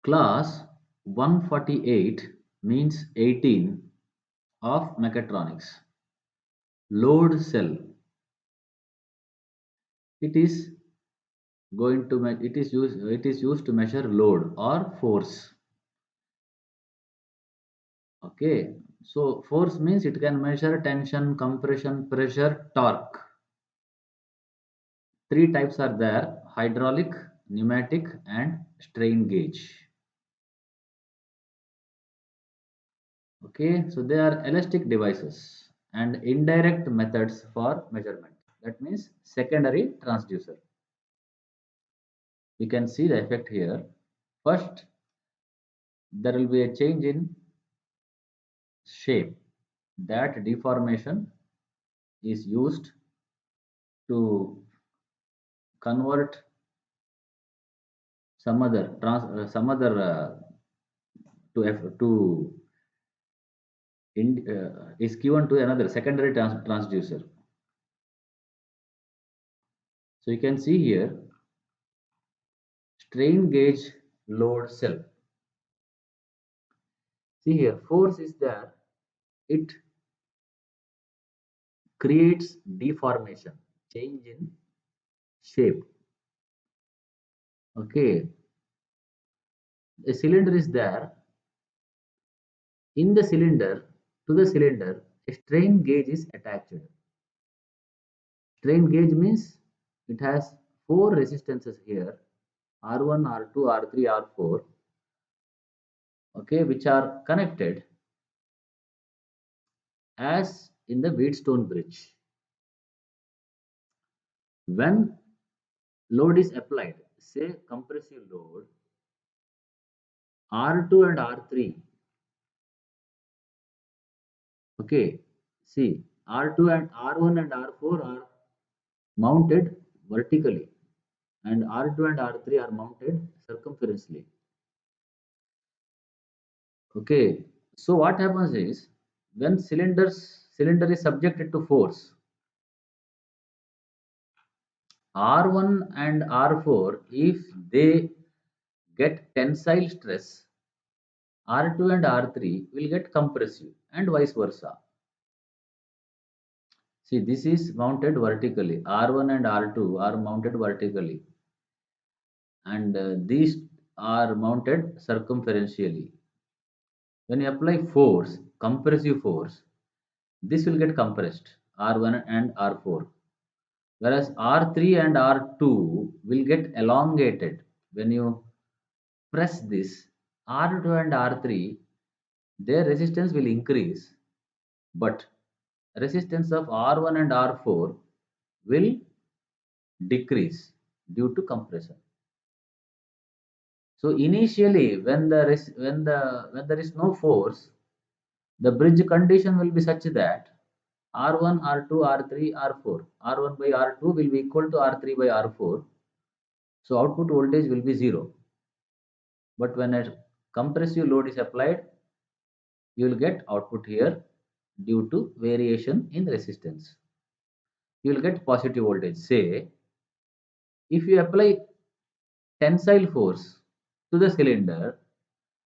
Class 148 means 18 of mechatronics. Load cell. It is it is used to measure load or force. Okay. So force means it can measure tension, compression, pressure, torque. Three types are there: hydraulic, pneumatic, and strain gauge. Okay, so they are elastic devices and indirect methods for measurement. That means secondary transducer. You can see the effect here. First, there will be a change in shape. That deformation is used to convert some other is given to another secondary transducer. So you can see here strain gauge load cell. See here, force is there. It creates deformation, change in shape. Okay, a cylinder is there. In the cylinder, to the cylinder, a strain gauge is attached. Strain gauge means it has four resistances here: R1, R2, R3, R4. Okay, which are connected as in the Wheatstone bridge. When load is applied, say compressive load, R2 and R3. Okay, see, R2 and R1 and R4 are mounted vertically, and R2 and R3 are mounted circumferentially. Okay, so what happens is when cylinder is subjected to force, R1 and R4, if they get tensile stress, R2 and R3 will get compressive and vice versa. See, this is mounted vertically. R1 and R2 are mounted vertically, and these are mounted circumferentially. When you apply force, compressive force, this will get compressed, R1 and R4, whereas R3 and R2 will get elongated. When you press this, R2 and R3, their resistance will increase, but resistance of R1 and R4 will decrease due to compression. So initially, when there is no force, the bridge condition will be such that R1, R2, R3, R4, R1 by R2 will be equal to R3 by R4. So output voltage will be zero. But when a compressive load is applied, you will get output here due to variation in resistance. You will get positive voltage. Say, if you apply tensile force to the cylinder,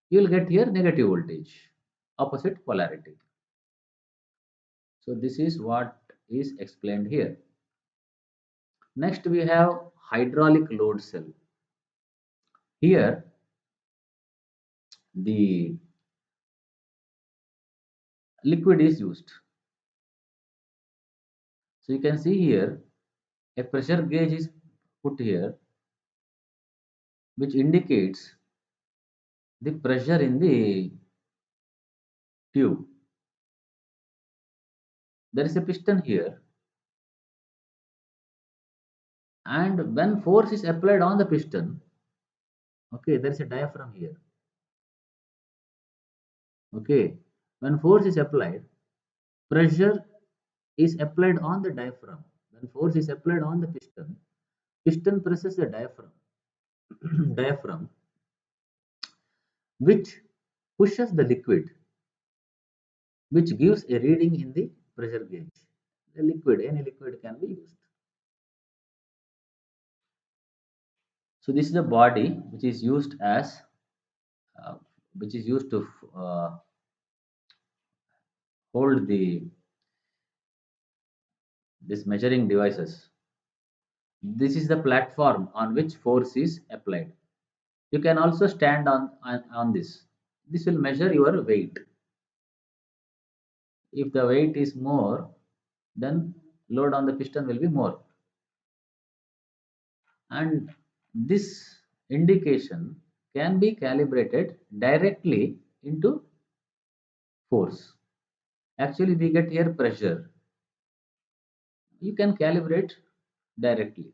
you will get here negative voltage, opposite polarity. So this is what is explained here. Next we have hydraulic load cell. Here the liquid is used. So you can see here a pressure gauge is put here, which indicates the pressure in the tube. There is a piston here, and when force is applied on the piston, okay, there is a diaphragm here. Okay, when force is applied, pressure is applied on the diaphragm. When force is applied on the piston presses the diaphragm, diaphragm, which pushes the liquid, which gives a reading in the pressure gauge. The liquid, any liquid can be used. So this is the body which is used as uh, which is used to uh, hold the this measuring devices. This is the platform on which force is applied. You can also stand on this. This will measure your weight. If the weight is more, then load on the piston will be more. And this indication can be calibrated directly into force. Actually, we get here pressure. You can calibrate directly.